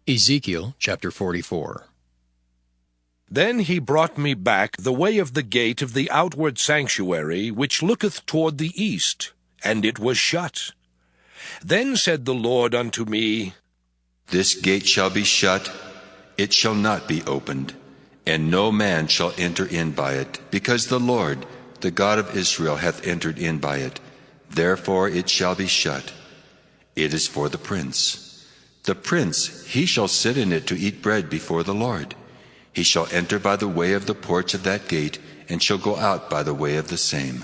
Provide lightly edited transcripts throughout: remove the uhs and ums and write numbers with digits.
Ezekiel chapter 44. Then he brought me back the way of the gate of the outward sanctuary, which looketh toward the east, and it was shut. Then said the Lord unto me, This gate shall be shut, it shall not be opened, and no man shall enter in by it, because the Lord, the God of Israel, hath entered in by it. Therefore it shall be shut. It is for the prince. The prince, he shall sit in it to eat bread before the Lord. He shall enter by the way of the porch of that gate, and shall go out by the way of the same.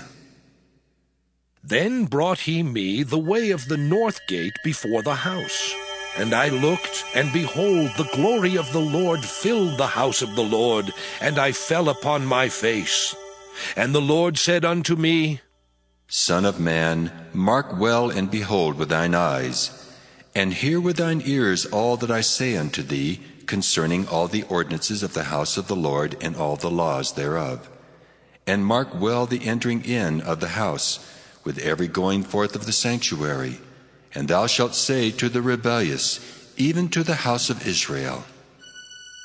Then brought he me the way of the north gate before the house. And I looked, and behold, the glory of the Lord filled the house of the Lord, and I fell upon my face. And the Lord said unto me, Son of man, mark well and behold with thine eyes, and hear with thine ears all that I say unto thee concerning all the ordinances of the house of the Lord and all the laws thereof. And mark well the entering in of the house, with every going forth of the sanctuary. And thou shalt say to the rebellious, even to the house of Israel,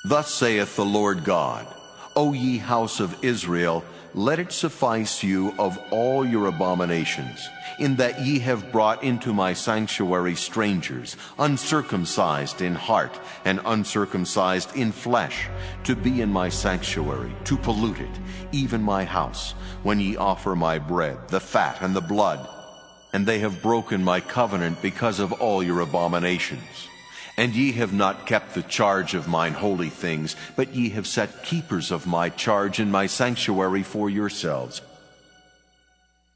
Thus saith the Lord God, O ye house of Israel, let it suffice you of all your abominations, in that ye have brought into my sanctuary strangers, uncircumcised in heart and uncircumcised in flesh, to be in my sanctuary, to pollute it, even my house, when ye offer my bread, the fat and the blood. And they have broken my covenant because of all your abominations. And ye have not kept the charge of mine holy things, but ye have set keepers of my charge in my sanctuary for yourselves.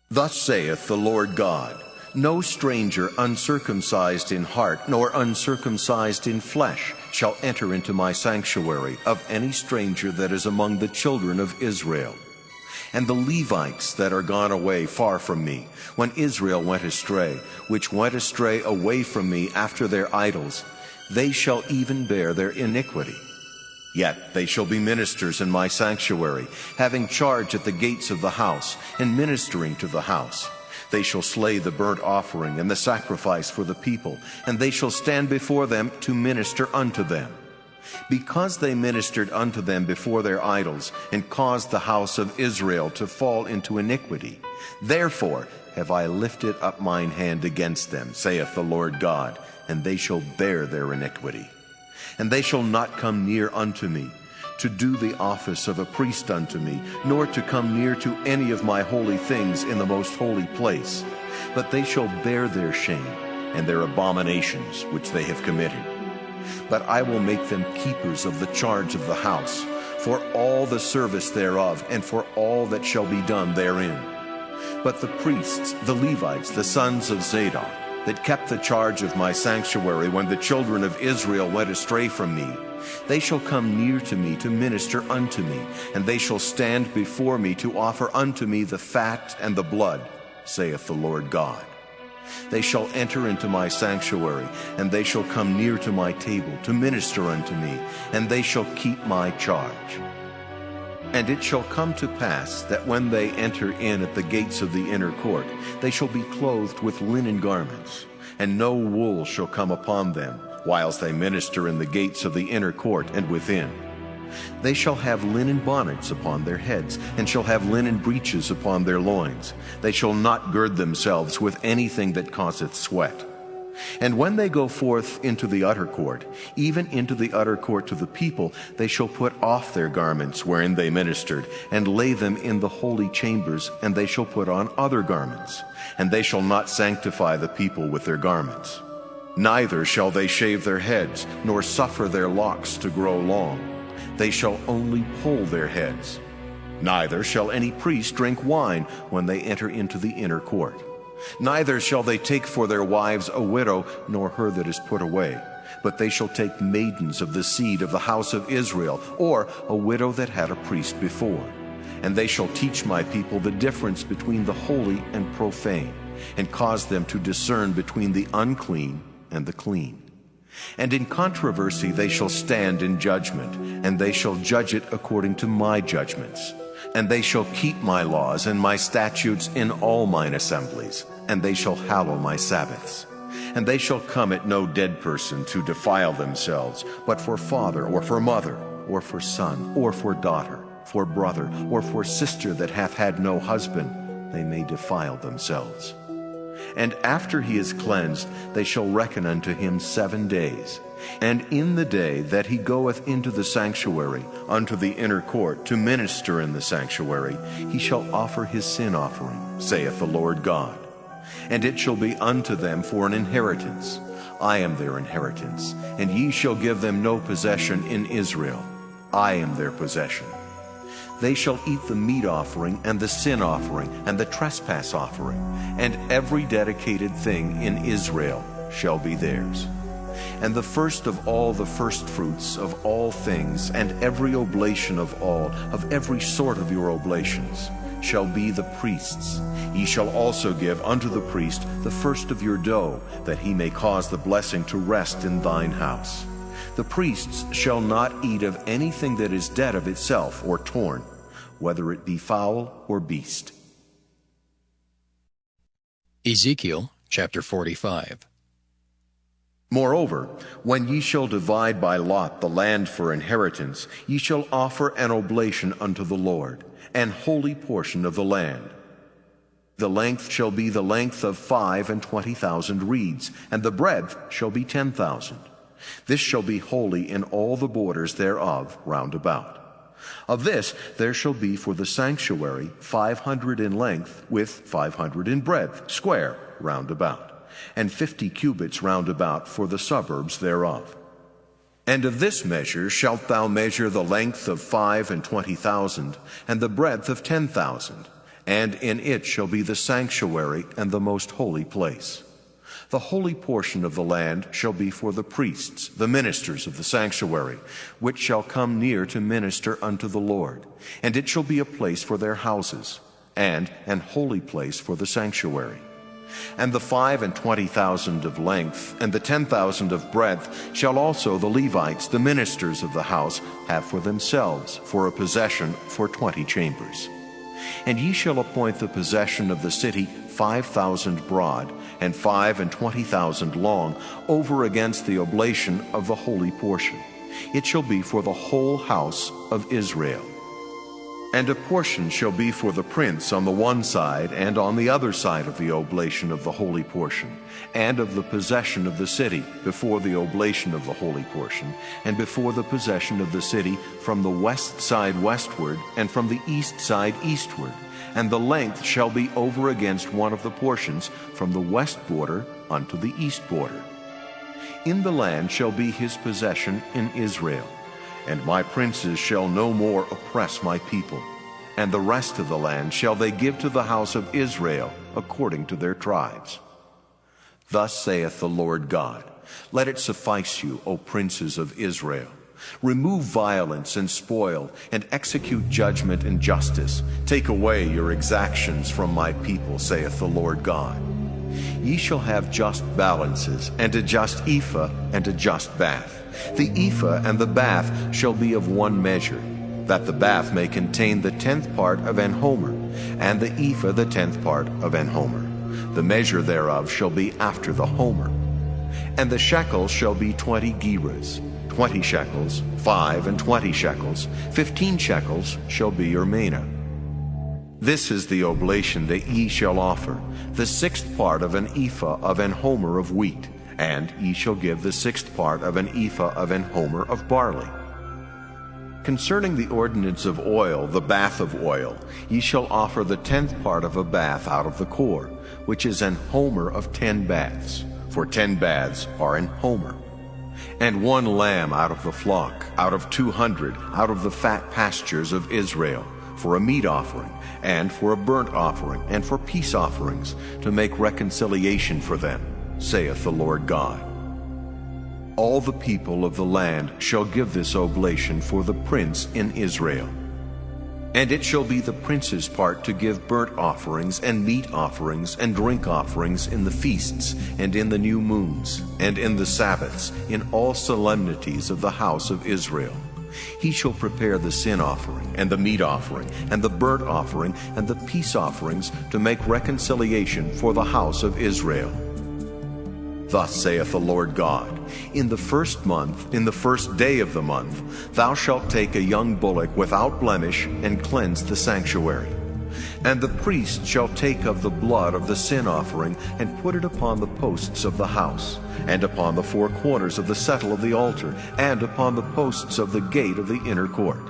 Thus saith the Lord God, No stranger uncircumcised in heart, nor uncircumcised in flesh, shall enter into my sanctuary, of any stranger that is among the children of Israel. And the Levites that are gone away far from me, when Israel went astray, which went astray away from me after their idols, they shall even bear their iniquity. Yet they shall be ministers in my sanctuary, having charge at the gates of the house, and ministering to the house. They shall slay the burnt offering and the sacrifice for the people, and they shall stand before them to minister unto them. Because they ministered unto them before their idols, and caused the house of Israel to fall into iniquity, therefore have I lifted up mine hand against them, saith the Lord God, and they shall bear their iniquity. And they shall not come near unto me, to do the office of a priest unto me, nor to come near to any of my holy things in the most holy place. But they shall bear their shame, and their abominations which they have committed. But I will make them keepers of the charge of the house, for all the service thereof, and for all that shall be done therein. But the priests, the Levites, the sons of Zadok, that kept the charge of my sanctuary when the children of Israel went astray from me, they shall come near to me to minister unto me, and they shall stand before me to offer unto me the fat and the blood, saith the Lord God. They shall enter into my sanctuary, and they shall come near to my table to minister unto me, and they shall keep my charge. And it shall come to pass that when they enter in at the gates of the inner court, they shall be clothed with linen garments, and no wool shall come upon them, whilst they minister in the gates of the inner court and within. They shall have linen bonnets upon their heads, and shall have linen breeches upon their loins. They shall not gird themselves with anything that causeth sweat. And when they go forth into the utter court, even into the utter court to the people, they shall put off their garments wherein they ministered, and lay them in the holy chambers, and they shall put on other garments. And they shall not sanctify the people with their garments. Neither shall they shave their heads, nor suffer their locks to grow long. They shall only pull their heads. Neither shall any priest drink wine when they enter into the inner court. Neither shall they take for their wives a widow, nor her that is put away. But they shall take maidens of the seed of the house of Israel, or a widow that had a priest before. And they shall teach my people the difference between the holy and profane, and cause them to discern between the unclean and the clean. And in controversy they shall stand in judgment, and they shall judge it according to my judgments. And they shall keep my laws and my statutes in all mine assemblies, and they shall hallow my Sabbaths. And they shall come at no dead person to defile themselves, but for father or for mother, or for son or for daughter, for brother or for sister that hath had no husband, they may defile themselves. And after he is cleansed, they shall reckon unto him 7 days. And in the day that he goeth into the sanctuary, unto the inner court, to minister in the sanctuary, he shall offer his sin offering, saith the Lord God. And it shall be unto them for an inheritance. I am their inheritance, and ye shall give them no possession in Israel. I am their possession. They shall eat the meat offering, and the sin offering, and the trespass offering, and every dedicated thing in Israel shall be theirs. And the first of all the firstfruits of all things, and every oblation of all, of every sort of your oblations, shall be the priest's. Ye shall also give unto the priest the first of your dough, that he may cause the blessing to rest in thine house. The priests shall not eat of anything that is dead of itself or torn, whether it be fowl or beast. Ezekiel chapter 45. Moreover, when ye shall divide by lot the land for inheritance, ye shall offer an oblation unto the Lord, an holy portion of the land. The length shall be the length of 25,000 reeds, and the breadth shall be 10,000. This shall be holy in all the borders thereof round about. Of this there shall be for the sanctuary 500 in length, with 500 in breadth, square round about, and 50 cubits round about for the suburbs thereof. And of this measure shalt thou measure the length of 25,000, and the breadth of 10,000, and in it shall be the sanctuary and the most holy place. The holy portion of the land shall be for the priests, the ministers of the sanctuary, which shall come near to minister unto the Lord, and it shall be a place for their houses, and an holy place for the sanctuary. And the 25,000 of length, and the 10,000 of breadth, shall also the Levites, the ministers of the house, have for themselves, for a possession for 20 chambers. And ye shall appoint the possession of the city 5,000 broad, and 25,000 long, over against the oblation of the holy portion. It shall be for the whole house of Israel. And a portion shall be for the prince on the one side, and on the other side of the oblation of the holy portion, and of the possession of the city, before the oblation of the holy portion, and before the possession of the city from the west side westward, and from the east side eastward. And the length shall be over against one of the portions, from the west border unto the east border. In the land shall be his possession in Israel. And my princes shall no more oppress my people. And the rest of the land shall they give to the house of Israel, according to their tribes. Thus saith the Lord God, let it suffice you, O princes of Israel. Remove violence and spoil, and execute judgment and justice. Take away your exactions from my people, saith the Lord God. Ye shall have just balances, and a just ephah, and a just bath. The ephah and the bath shall be of one measure, that the bath may contain the 10th part of an homer, and the ephah the 10th part of an homer. The measure thereof shall be after the homer. And the shekel shall be 20 gerahs, 20 shekels, 5 and 20 shekels, 15 shekels shall be your mina. This is the oblation that ye shall offer, the 6th part of an ephah of an homer of wheat, and ye shall give the 6th part of an ephah of an homer of barley. Concerning the ordinance of oil, the bath of oil, ye shall offer the 10th part of a bath out of the core, which is an homer of 10 baths, for 10 baths are an homer. And 1 lamb out of the flock, out of 200, out of the fat pastures of Israel, for a meat offering, and for a burnt offering, and for peace offerings, to make reconciliation for them, saith the Lord God. All the people of the land shall give this oblation for the prince in Israel. And it shall be the prince's part to give burnt offerings, and meat offerings, and drink offerings in the feasts, and in the new moons, and in the Sabbaths, in all solemnities of the house of Israel. He shall prepare the sin offering, and the meat offering, and the burnt offering, and the peace offerings, to make reconciliation for the house of Israel. Thus saith the Lord God, in the first month, in the first day of the month, thou shalt take a young bullock without blemish, and cleanse the sanctuary. And the priest shall take of the blood of the sin offering, and put it upon the posts of the house, and upon the four corners of the settle of the altar, and upon the posts of the gate of the inner court.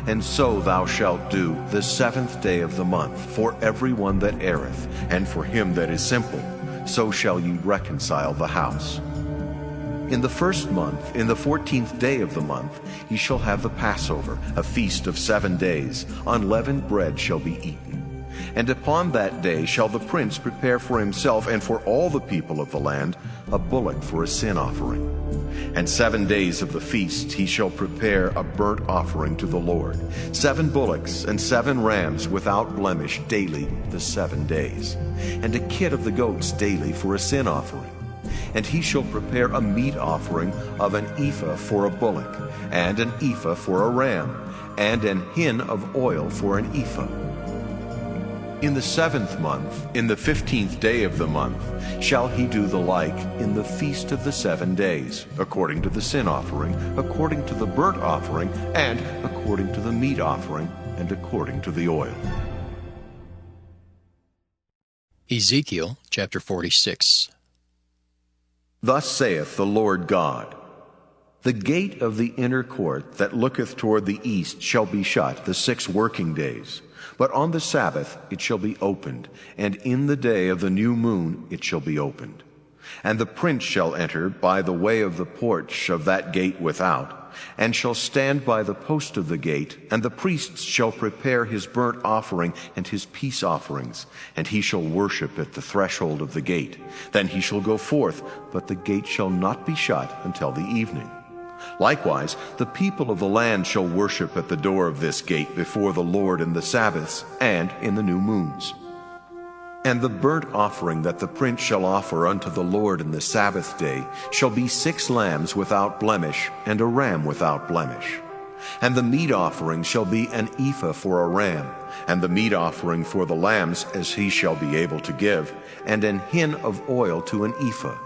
And so thou shalt do the 7th day of the month, for every one that erreth, and for him that is simple. So shall ye reconcile the house. In the first month, in the 14th day of the month, ye shall have the Passover, a feast of 7 days. Unleavened bread shall be eaten. And upon that day shall the prince prepare for himself and for all the people of the land a bullock for a sin offering. And 7 days of the feast he shall prepare a burnt offering to the Lord, 7 bullocks and 7 rams without blemish daily the 7 days, and a kid of the goats daily for a sin offering. And he shall prepare a meat offering of an ephah for a bullock, and an ephah for a ram, and an hin of oil for an ephah. In the 7th month, in the 15th day of the month, shall he do the like in the feast of the 7 days, according to the sin offering, according to the burnt offering, and according to the meat offering, and according to the oil. Ezekiel chapter 46. Thus saith the Lord God, the gate of the inner court that looketh toward the east shall be shut the 6 working days. But on the Sabbath it shall be opened, and in the day of the new moon it shall be opened. And the prince shall enter by the way of the porch of that gate without, and shall stand by the post of the gate, and the priests shall prepare his burnt offering and his peace offerings, and he shall worship at the threshold of the gate. Then he shall go forth, but the gate shall not be shut until the evening. Likewise, the people of the land shall worship at the door of this gate before the Lord in the Sabbaths and in the new moons. And the burnt offering that the prince shall offer unto the Lord in the Sabbath day shall be 6 lambs without blemish, and a ram without blemish. And the meat offering shall be an ephah for a ram, and the meat offering for the lambs as he shall be able to give, and an hin of oil to an ephah.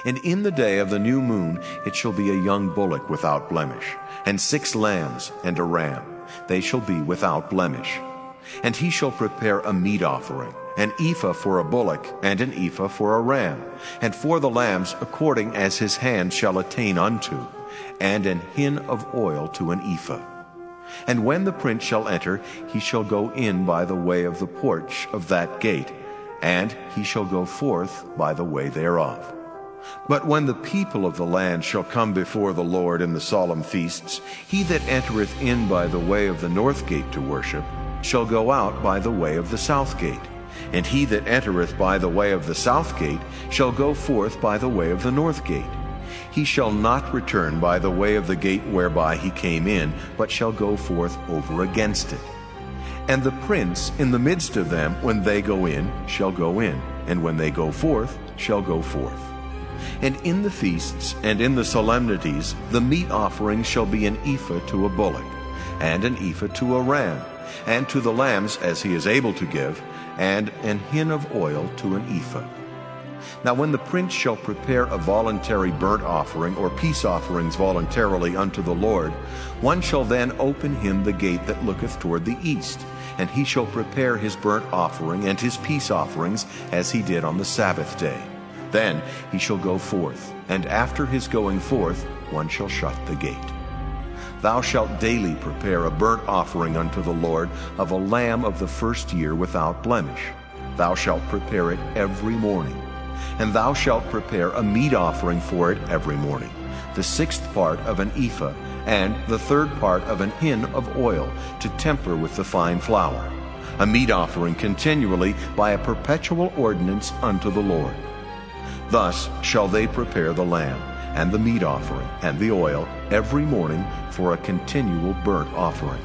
And in the day of the new moon it shall be a young bullock without blemish, and 6 lambs and a ram, they shall be without blemish. And he shall prepare a meat offering, an ephah for a bullock, and an ephah for a ram, and for the lambs according as his hand shall attain unto, and an hin of oil to an ephah. And when the prince shall enter, he shall go in by the way of the porch of that gate, and he shall go forth by the way thereof. But when the people of the land shall come before the Lord in the solemn feasts, he that entereth in by the way of the north gate to worship shall go out by the way of the south gate. And he that entereth by the way of the south gate shall go forth by the way of the north gate. He shall not return by the way of the gate whereby he came in, but shall go forth over against it. And the prince in the midst of them, when they go in, shall go in, and when they go forth, shall go forth. And in the feasts and in the solemnities the meat offering shall be an ephah to a bullock, and an ephah to a ram, and to the lambs as he is able to give, and an hin of oil to an ephah. Now when the prince shall prepare a voluntary burnt offering or peace offerings voluntarily unto the Lord, one shall then open him the gate that looketh toward the east, and he shall prepare his burnt offering and his peace offerings as he did on the Sabbath day. Then he shall go forth, and after his going forth one shall shut the gate. Thou shalt daily prepare a burnt offering unto the Lord of a lamb of the first year without blemish. Thou shalt prepare it every morning. And thou shalt prepare a meat offering for it every morning, the 6th part of an ephah, and the 3rd part of an hin of oil, to temper with the fine flour, a meat offering continually by a perpetual ordinance unto the Lord. Thus shall they prepare the lamb, and the meat offering, and the oil, every morning for a continual burnt offering.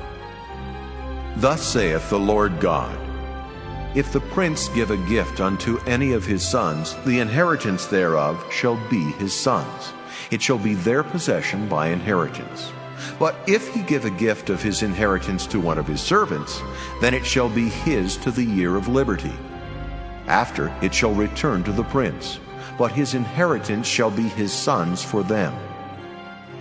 Thus saith the Lord God, if the prince give a gift unto any of his sons, the inheritance thereof shall be his sons. It shall be their possession by inheritance. But if he give a gift of his inheritance to one of his servants, then it shall be his to the year of liberty. After it shall return to the prince. but his inheritance shall be his sons for them.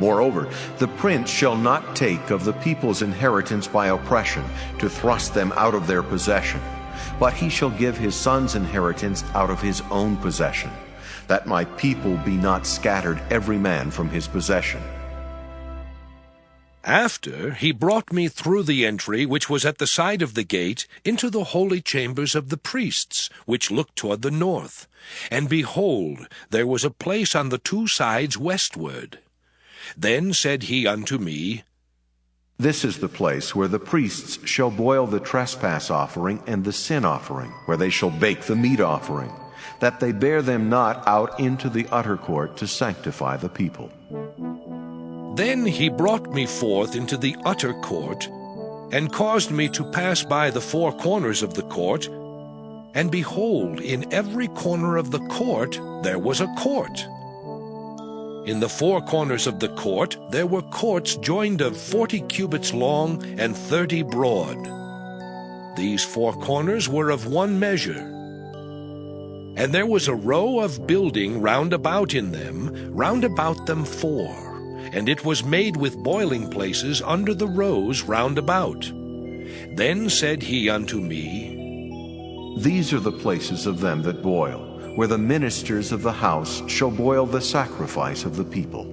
Moreover, the prince shall not take of the people's inheritance by oppression, to thrust them out of their possession, but he shall give his son's inheritance out of his own possession, that my people be not scattered every man from his possession. After he brought me through the entry which was at the side of the gate into the holy chambers of the priests, which looked toward the north. And behold, there was a place on the two sides westward. Then said he unto me, This is the place where the priests shall boil the trespass offering and the sin offering, where they shall bake the meat offering, that they bear them not out into the utter court to sanctify the people. Then he brought me forth into the utter court, and caused me to pass by the four corners of the court. And behold, in every corner of the court there was a court. In the four corners of the court there were courts joined of 40 cubits long and 30 broad. These four corners were of one measure. And there was a row of building round about in them, round about them four. And it was made with boiling places under the rows round about. Then said he unto me, These are the places of them that boil, where the ministers of the house shall boil the sacrifice of the people.